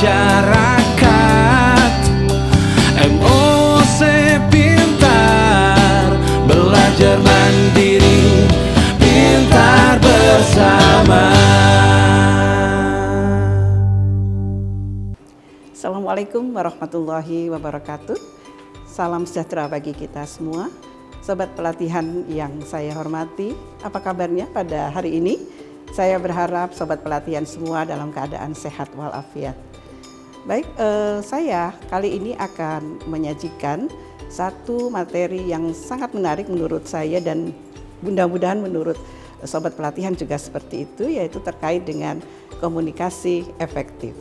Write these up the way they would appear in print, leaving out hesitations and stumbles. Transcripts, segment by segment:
masyarakat. MOC Pintar, belajar mandiri, pintar bersama. Assalamualaikum warahmatullahi wabarakatuh. Salam sejahtera bagi kita semua. Sobat pelatihan yang saya hormati, apa kabarnya pada hari ini? Saya berharap sobat pelatihan semua dalam keadaan sehat walafiat. Baik, saya kali ini akan menyajikan satu materi yang sangat menarik menurut saya dan mudah-mudahan menurut sobat pelatihan juga seperti itu, yaitu terkait dengan komunikasi efektif.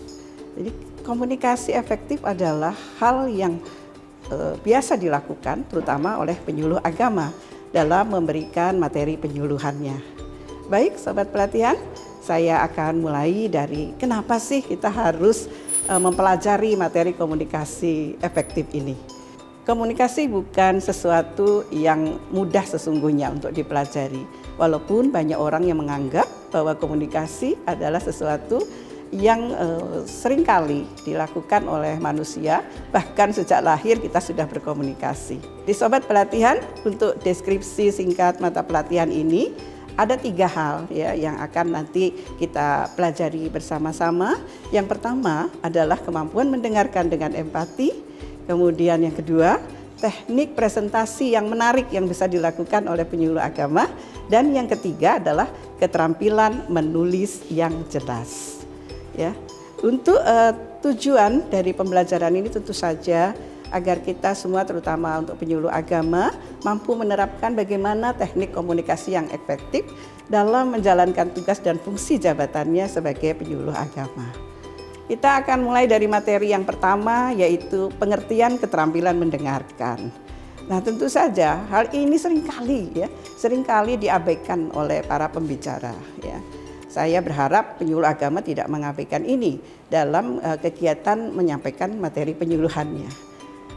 Jadi komunikasi efektif adalah hal yang biasa dilakukan terutama oleh penyuluh agama dalam memberikan materi penyuluhannya. Baik sobat pelatihan, saya akan mulai dari kenapa sih kita harus mempelajari materi komunikasi efektif ini. Komunikasi bukan sesuatu yang mudah sesungguhnya untuk dipelajari, walaupun banyak orang yang menganggap bahwa komunikasi adalah sesuatu yang seringkali dilakukan oleh manusia, bahkan sejak lahir kita sudah berkomunikasi. Di sobat pelatihan, untuk deskripsi singkat mata pelatihan ini ada 3 hal ya yang akan nanti kita pelajari bersama-sama. Yang pertama adalah kemampuan mendengarkan dengan empati. Kemudian yang kedua, teknik presentasi yang menarik yang bisa dilakukan oleh penyuluh agama. Dan yang ketiga adalah keterampilan menulis yang jelas. Ya, untuk tujuan dari pembelajaran ini tentu saja agar kita semua terutama untuk penyuluh agama mampu menerapkan bagaimana teknik komunikasi yang efektif dalam menjalankan tugas dan fungsi jabatannya sebagai penyuluh agama. Kita akan mulai dari materi yang pertama, yaitu pengertian keterampilan mendengarkan. Nah, tentu saja hal ini seringkali diabaikan oleh para pembicara ya. Saya berharap penyuluh agama tidak mengabaikan ini dalam kegiatan menyampaikan materi penyuluhannya.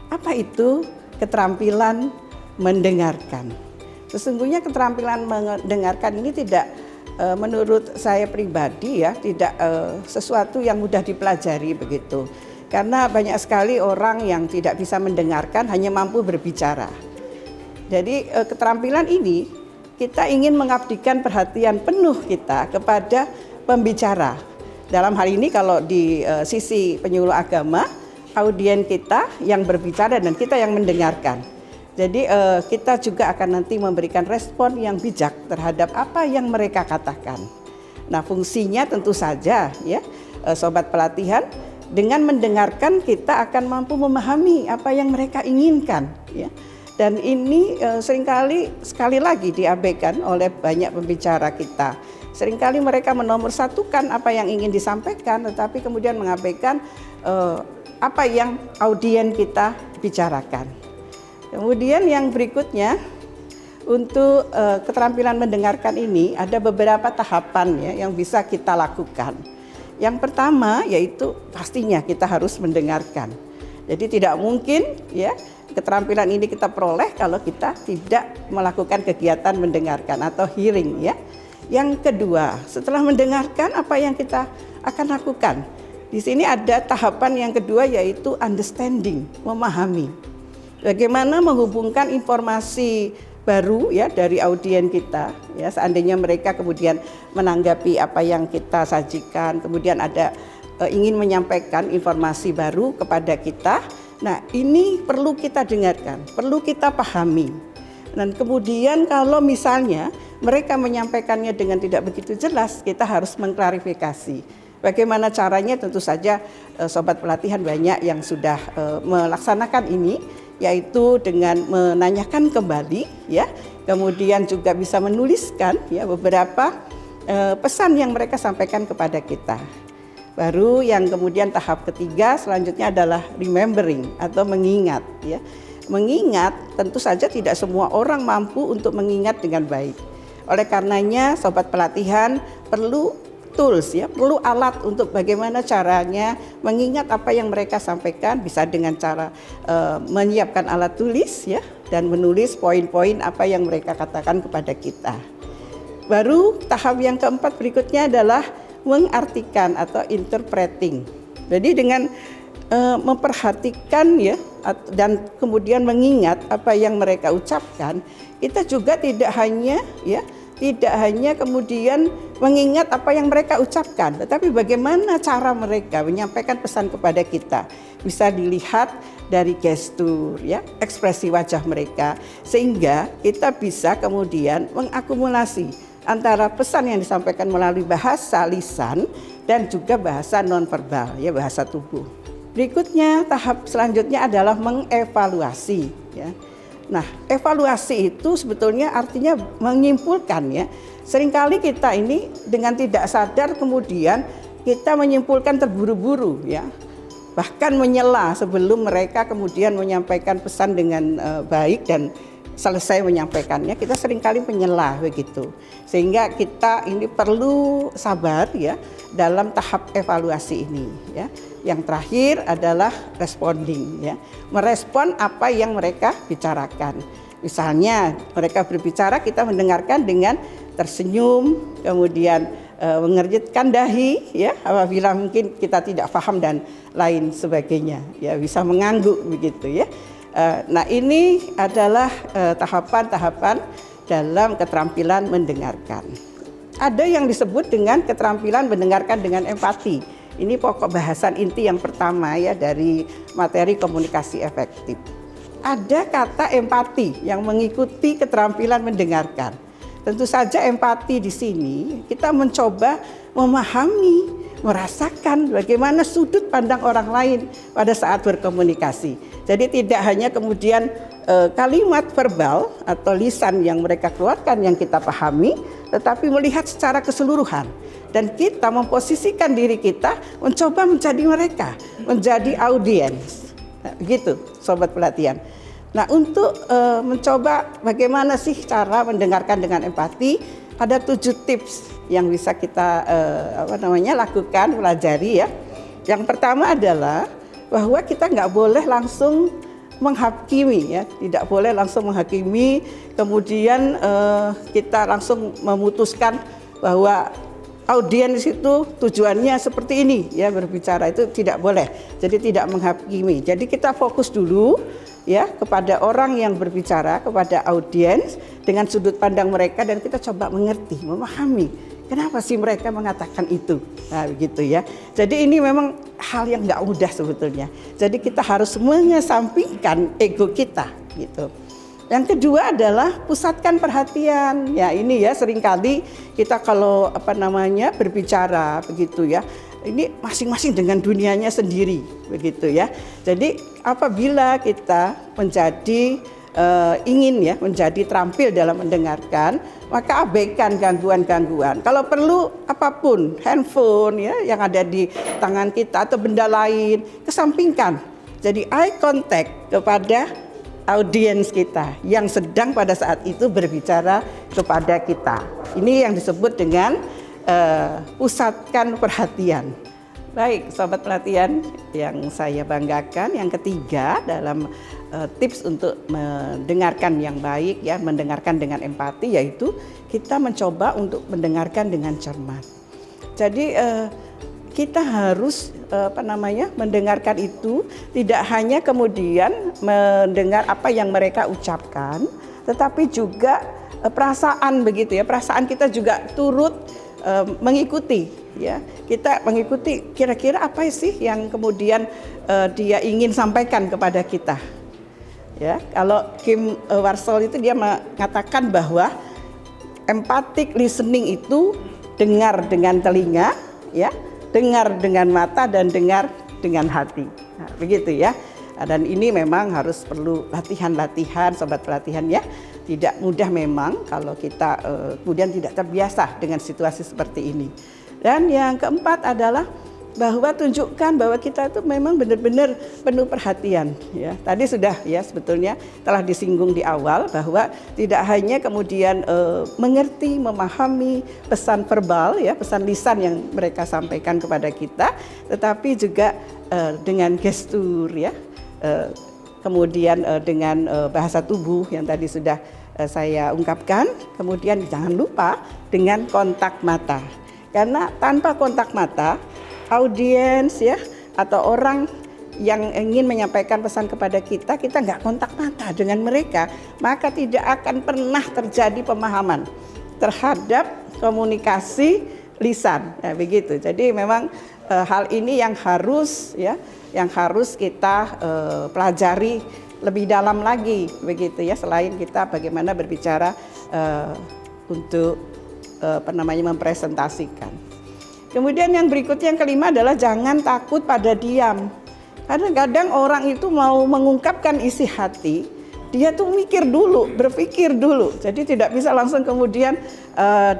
Apa itu keterampilan mendengarkan? Sesungguhnya keterampilan mendengarkan ini tidak menurut saya pribadi ya, tidak sesuatu yang mudah dipelajari begitu. Karena banyak sekali orang yang tidak bisa mendengarkan, hanya mampu berbicara. Jadi keterampilan ini kita ingin mengabdikan perhatian penuh kita kepada pembicara. Dalam hal ini kalau di sisi penyuluh agama, audien kita yang berbicara dan kita yang mendengarkan. Jadi kita juga akan nanti memberikan respon yang bijak terhadap apa yang mereka katakan. Nah, fungsinya tentu saja ya, sobat pelatihan, dengan mendengarkan kita akan mampu memahami apa yang mereka inginkan ya. Dan ini seringkali sekali lagi diabaikan oleh banyak pembicara kita. Seringkali mereka menomorsatukan apa yang ingin disampaikan, tetapi kemudian mengabaikan apa yang audien kita bicarakan. Kemudian yang berikutnya, untuk keterampilan mendengarkan ini ada beberapa tahapan ya yang bisa kita lakukan. Yang pertama yaitu pastinya kita harus mendengarkan. Jadi tidak mungkin ya keterampilan ini kita peroleh kalau kita tidak melakukan kegiatan mendengarkan atau hearing ya. Yang kedua, setelah mendengarkan apa yang kita akan lakukan? Di sini ada tahapan yang kedua yaitu understanding, memahami. Bagaimana menghubungkan informasi baru ya dari audien kita ya, seandainya mereka kemudian menanggapi apa yang kita sajikan, kemudian ada ingin menyampaikan informasi baru kepada kita. Nah, ini perlu kita dengarkan, perlu kita pahami. Dan kemudian kalau misalnya mereka menyampaikannya dengan tidak begitu jelas, kita harus mengklarifikasi. Bagaimana caranya? Tentu saja sobat pelatihan banyak yang sudah melaksanakan ini, yaitu dengan menanyakan kembali ya, kemudian juga bisa menuliskan ya beberapa pesan yang mereka sampaikan kepada kita. Baru yang kemudian tahap ketiga selanjutnya adalah remembering atau mengingat ya. Mengingat tentu saja tidak semua orang mampu untuk mengingat dengan baik. Oleh karenanya sobat pelatihan perlu tools ya, perlu alat untuk bagaimana caranya mengingat apa yang mereka sampaikan, bisa dengan cara menyiapkan alat tulis ya dan menulis poin-poin apa yang mereka katakan kepada kita. Baru tahap yang keempat berikutnya adalah mengartikan atau interpreting Jadi dengan memperhatikan ya dan kemudian mengingat apa yang mereka ucapkan, kita juga tidak hanya kemudian mengingat apa yang mereka ucapkan, tetapi bagaimana cara mereka menyampaikan pesan kepada kita. Bisa dilihat dari gestur ya, ekspresi wajah mereka, sehingga kita bisa kemudian mengakumulasi antara pesan yang disampaikan melalui bahasa lisan dan juga bahasa nonverbal ya, bahasa tubuh. Berikutnya, tahap selanjutnya adalah mengevaluasi ya. Nah, evaluasi itu sebetulnya artinya menyimpulkan ya. Seringkali kita ini dengan tidak sadar kemudian kita menyimpulkan terburu-buru ya. Bahkan menyela sebelum mereka kemudian menyampaikan pesan dengan baik dan selesai menyampaikannya, kita seringkali menyela begitu. Sehingga kita ini perlu sabar ya dalam tahap evaluasi ini ya. Yang terakhir adalah responding ya. Merespon apa yang mereka bicarakan. Misalnya mereka berbicara, kita mendengarkan dengan tersenyum, kemudian mengerjitkan dahi ya apabila mungkin kita tidak paham dan lain sebagainya ya, bisa mengangguk begitu ya. Nah, ini adalah tahapan-tahapan dalam keterampilan mendengarkan. Ada yang disebut dengan keterampilan mendengarkan dengan empati. Ini pokok bahasan inti yang pertama ya dari materi komunikasi efektif. Ada kata empati yang mengikuti keterampilan mendengarkan. Tentu saja empati di sini kita mencoba memahami, merasakan bagaimana sudut pandang orang lain pada saat berkomunikasi. Jadi tidak hanya kemudian kalimat verbal atau lisan yang mereka keluarkan yang kita pahami, tetapi melihat secara keseluruhan. Dan kita memposisikan diri kita mencoba menjadi mereka, menjadi audiens. Nah, begitu sobat pelatihan. Nah, untuk mencoba bagaimana sih cara mendengarkan dengan empati, ada 7 tips yang bisa kita lakukan, pelajari ya. Yang pertama adalah bahwa kita nggak boleh langsung menghakimi ya, tidak boleh langsung menghakimi, kemudian kita langsung memutuskan bahwa audiens itu tujuannya seperti ini ya, berbicara itu tidak boleh. Jadi tidak menghakimi. Jadi kita fokus dulu ya kepada orang yang berbicara, kepada audiens dengan sudut pandang mereka, dan kita coba mengerti, memahami kenapa sih mereka mengatakan itu. Nah, begitu ya. Jadi ini memang hal yang nggak mudah sebetulnya. Jadi kita harus mengesampingkan ego kita gitu. Yang kedua adalah pusatkan perhatian. Ya, ini ya seringkali kita kalau berbicara begitu ya. Ini masing-masing dengan dunianya sendiri begitu ya. Jadi apabila kita ingin menjadi terampil dalam mendengarkan, maka abaikan gangguan-gangguan. Kalau perlu apapun, handphone ya yang ada di tangan kita atau benda lain, kesampingkan. Jadi eye contact kepada audiens kita yang sedang pada saat itu berbicara kepada kita. Ini yang disebut dengan pusatkan perhatian. Baik, sobat pelatihan yang saya banggakan, yang ketiga dalam tips untuk mendengarkan yang baik ya, mendengarkan dengan empati, yaitu kita mencoba untuk mendengarkan dengan cermat. Jadi kita harus mendengarkan itu tidak hanya kemudian mendengar apa yang mereka ucapkan, tetapi juga perasaan begitu ya. Perasaan kita juga turut mengikuti ya. Kita mengikuti kira-kira apa sih yang kemudian dia ingin sampaikan kepada kita. Ya, kalau Kim Warsol itu dia mengatakan bahwa empathic listening itu dengar dengan telinga ya, dengar dengan mata dan dengar dengan hati. Nah, begitu ya. Dan ini memang harus perlu latihan-latihan sobat pelatihan ya. Tidak mudah memang kalau kita kemudian tidak terbiasa dengan situasi seperti ini. Dan yang keempat adalah bahwa tunjukkan bahwa kita itu memang benar-benar penuh perhatian ya. Tadi sudah ya sebetulnya telah disinggung di awal bahwa tidak hanya kemudian mengerti, memahami pesan verbal ya, pesan lisan yang mereka sampaikan kepada kita, tetapi juga dengan gestur ya, kemudian dengan bahasa tubuh yang tadi sudah saya ungkapkan, kemudian jangan lupa dengan kontak mata. Karena tanpa kontak mata audiens ya atau orang yang ingin menyampaikan pesan kepada kita, kita nggak kontak mata dengan mereka, maka tidak akan pernah terjadi pemahaman terhadap komunikasi lisan. Ya, begitu. Jadi memang hal ini yang harus kita pelajari lebih dalam lagi, begitu ya. Selain kita bagaimana berbicara untuk mempresentasikan. Kemudian yang berikutnya, yang kelima adalah jangan takut pada diam. Kadang-kadang orang itu mau mengungkapkan isi hati, dia tuh mikir dulu, berpikir dulu. Jadi tidak bisa langsung kemudian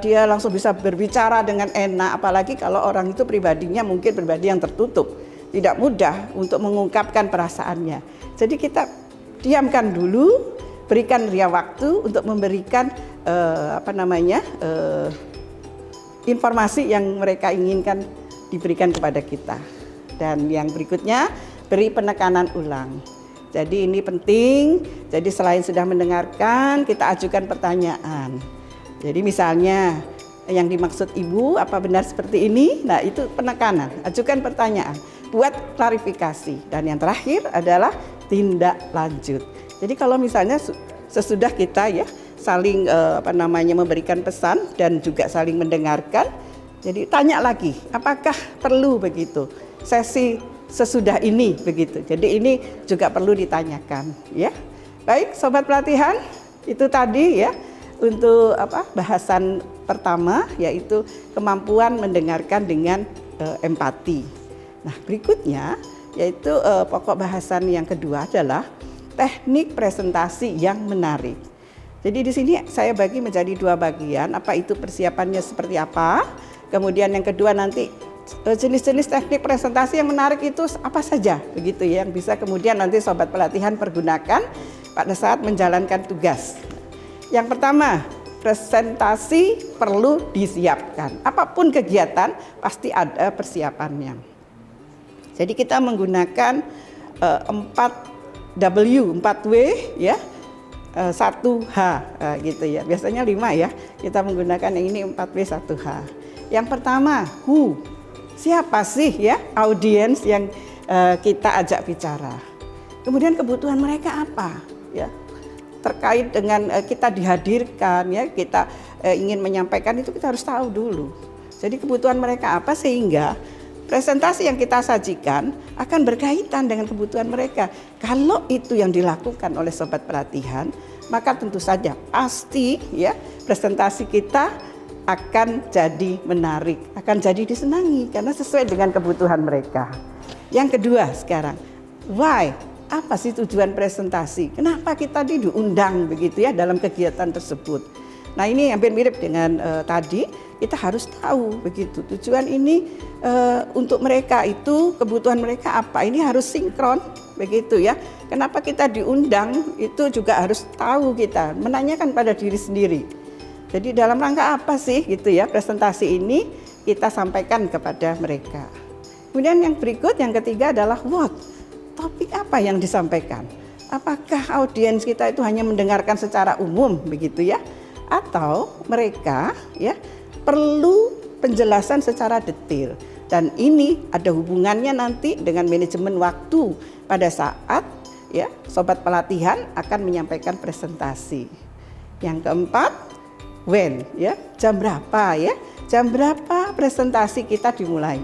dia langsung bisa berbicara dengan enak. Apalagi kalau orang itu pribadinya mungkin pribadi yang tertutup, tidak mudah untuk mengungkapkan perasaannya. Jadi kita diamkan dulu, berikan dia waktu untuk memberikan informasi yang mereka inginkan diberikan kepada kita. Dan yang berikutnya, beri penekanan ulang. Jadi ini penting. Jadi selain sudah mendengarkan, kita ajukan pertanyaan. Jadi misalnya yang dimaksud Ibu apa benar seperti ini? Nah, itu penekanan. Ajukan pertanyaan, buat klarifikasi. Dan yang terakhir adalah tindak lanjut. Jadi kalau misalnya sesudah kita ya saling memberikan pesan dan juga saling mendengarkan, jadi tanya lagi, apakah perlu begitu sesi sesudah ini begitu. Jadi ini juga perlu ditanyakan ya. Baik, sobat pelatihan, itu tadi ya untuk bahasan pertama, yaitu kemampuan mendengarkan dengan empati. Nah, berikutnya yaitu pokok bahasan yang kedua adalah teknik presentasi yang menarik. Jadi di sini saya bagi menjadi dua bagian, apa itu persiapannya seperti apa. Kemudian yang kedua nanti jenis-jenis teknik presentasi yang menarik itu apa saja begitu ya, yang bisa kemudian nanti sobat pelatihan pergunakan pada saat menjalankan tugas. Yang pertama, presentasi perlu disiapkan. Apapun kegiatan pasti ada persiapannya. Jadi kita menggunakan 4W ya, 1H gitu ya. Biasanya 5 ya. Kita menggunakan yang ini 4W 1H. Yang pertama, who. Siapa sih ya audiens yang kita ajak bicara? Kemudian kebutuhan mereka apa? Ya, terkait dengan kita dihadirkan ya, kita ingin menyampaikan itu kita harus tahu dulu. Jadi kebutuhan mereka apa sehingga presentasi yang kita sajikan akan berkaitan dengan kebutuhan mereka. Kalau itu yang dilakukan oleh sobat pelatihan, maka tentu saja pasti ya presentasi kita akan jadi menarik, akan jadi disenangi karena sesuai dengan kebutuhan mereka. Yang kedua sekarang, why? Apa sih tujuan presentasi? Kenapa kita diundang begitu ya dalam kegiatan tersebut? Nah, ini hampir mirip dengan tadi, kita harus tahu begitu. Tujuan ini untuk mereka itu, kebutuhan mereka apa? Ini harus sinkron begitu ya. Kenapa kita diundang itu juga harus tahu kita, menanyakan pada diri sendiri. Jadi dalam rangka apa sih gitu ya presentasi ini kita sampaikan kepada mereka. Kemudian yang berikut, yang ketiga adalah what? Topik apa yang disampaikan? Apakah audiens kita itu hanya mendengarkan secara umum begitu ya? Atau mereka ya perlu penjelasan secara detail. Dan ini ada hubungannya nanti dengan manajemen waktu pada saat ya sobat pelatihan akan menyampaikan presentasi. Yang keempat, when ya, jam berapa ya? Jam berapa presentasi kita dimulai?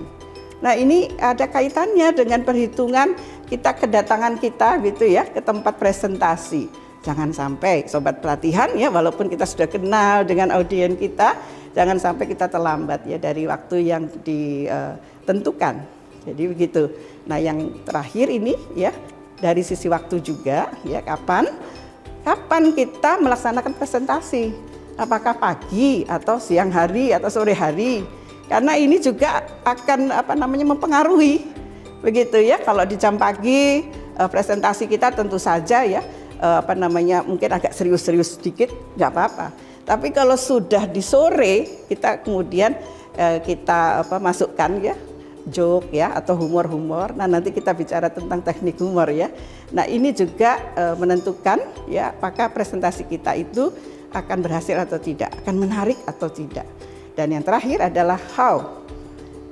Nah, ini ada kaitannya dengan perhitungan kita kedatangan kita gitu ya ke tempat presentasi. Jangan sampai sobat pelatihan ya, walaupun kita sudah kenal dengan audiens kita, jangan sampai kita terlambat ya dari waktu yang ditentukan. Jadi begitu. Nah, yang terakhir ini ya dari sisi waktu juga ya, kapan kita melaksanakan presentasi? Apakah pagi atau siang hari atau sore hari? Karena ini juga akan mempengaruhi begitu ya. Kalau di jam pagi presentasi kita tentu saja ya mungkin agak serius-serius sedikit, nggak apa-apa. Tapi kalau sudah di sore kita kemudian kita masukkan ya joke ya atau humor-humor. Nah, nanti kita bicara tentang teknik humor ya. Nah, ini juga menentukan ya apakah presentasi kita itu akan berhasil atau tidak, akan menarik atau tidak. Dan yang terakhir adalah how.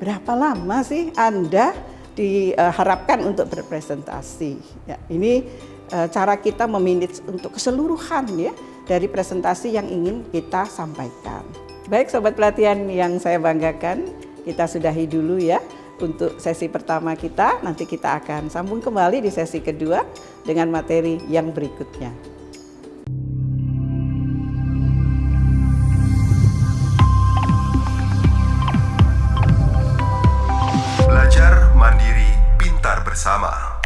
Berapa lama sih Anda diharapkan untuk berpresentasi. Ya, ini cara kita memanage untuk keseluruhan ya dari presentasi yang ingin kita sampaikan. Baik sobat pelatihan yang saya banggakan, kita sudahi dulu ya untuk sesi pertama kita. Nanti kita akan sambung kembali di sesi kedua dengan materi yang berikutnya. Belajar mandiri, pintar bersama.